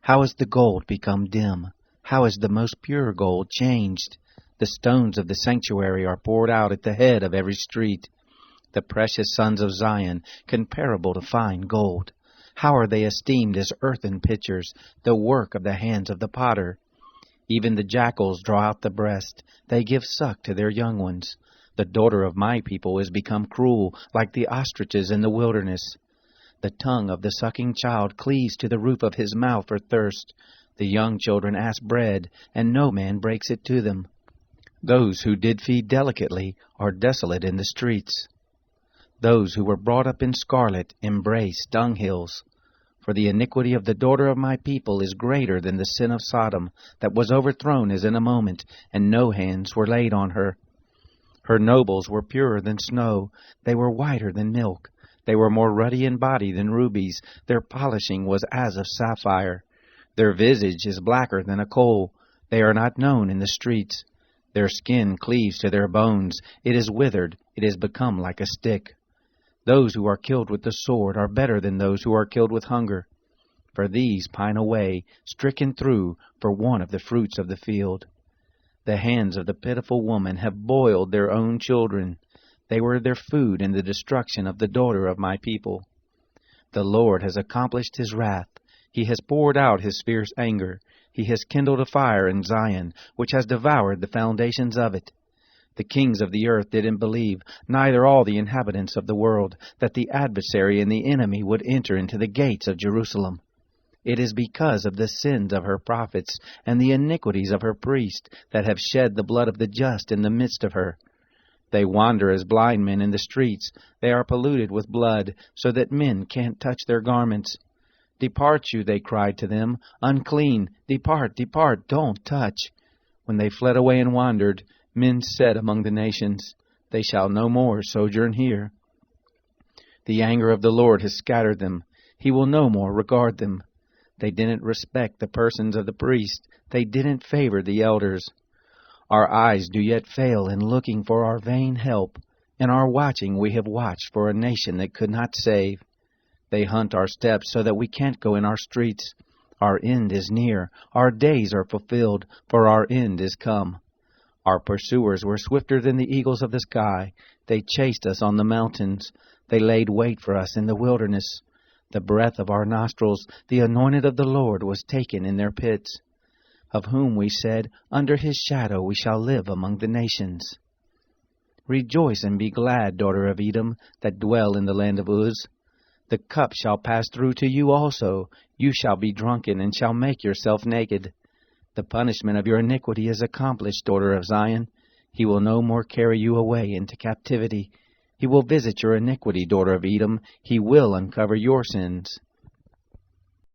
How is the gold become dim? How is the most pure gold changed? The stones of the sanctuary are poured out at the head of every street. The precious sons of Zion, comparable to fine gold. How are they esteemed as earthen pitchers, the work of the hands of the potter? Even the jackals draw out the breast, they give suck to their young ones. The daughter of my people is become cruel, like the ostriches in the wilderness. The tongue of the sucking child cleaves to the roof of his mouth for thirst. The young children ask bread, and no man breaks it to them. Those who did feed delicately are desolate in the streets. Those who were brought up in scarlet embrace dunghills. For the iniquity of the daughter of my people is greater than the sin of Sodom, that was overthrown as in a moment, and no hands were laid on her. Her nobles were purer than snow, they were whiter than milk. They were more ruddy in body than rubies, their polishing was as of sapphire. Their visage is blacker than a coal, they are not known in the streets. Their skin cleaves to their bones, it is withered, it is become like a stick. Those who are killed with the sword are better than those who are killed with hunger. For these pine away, stricken through, for want of the fruits of the field. The hands of the pitiful woman have boiled their own children. They were their food in the destruction of the daughter of my people. The Lord has accomplished his wrath. He has poured out his fierce anger. He has kindled a fire in Zion, which has devoured the foundations of it. The kings of the earth didn't believe, neither all the inhabitants of the world, that the adversary and the enemy would enter into the gates of Jerusalem. It is because of the sins of her prophets and the iniquities of her priests that have shed the blood of the just in the midst of her. They wander as blind men in the streets. They are polluted with blood, so that men can't touch their garments. Depart you, they cried to them, unclean, depart, depart, don't touch. When they fled away and wandered, men said among the nations, they shall no more sojourn here. The anger of the Lord has scattered them. He will no more regard them. They didn't respect the persons of the priests. They didn't favor the elders. Our eyes do yet fail in looking for our vain help. In our watching we have watched for a nation that could not save. They hunt our steps so that we can't go in our streets. Our end is near. Our days are fulfilled, for our end is come. Our pursuers were swifter than the eagles of the sky. They chased us on the mountains. They laid wait for us in the wilderness. The breath of our nostrils, the anointed of the Lord, was taken in their pits. Of whom we said, under his shadow we shall live among the nations. Rejoice and be glad, daughter of Edom, that dwell in the land of Uz. The cup shall pass through to you also. You shall be drunken, and shall make yourself naked. The punishment of your iniquity is accomplished, daughter of Zion. He will no more carry you away into captivity. He will visit your iniquity, daughter of Edom. He will uncover your sins.